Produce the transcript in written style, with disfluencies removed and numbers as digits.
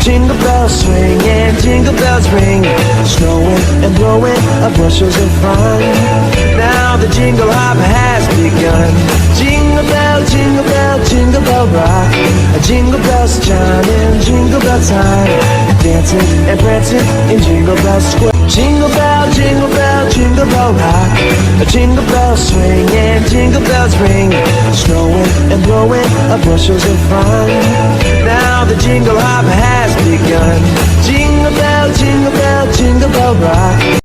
Jingle bells swing and jingle bells ring, snowing and blowing bushels of fun. Now the jingle hop has begun. Jingle bell, jingle bell, jingle bell rock. Jingle bells chiming, jingle bell time, dancing and prancing in Jingle Bell Square. Jingle bell, jingle bell, jingle bell rock. Jingle bells swing and jingle bells ring, snowing and blowing bushels of fun. Now the jingle hop has begun. Jingle bell, jingle bell, jingle bell rock.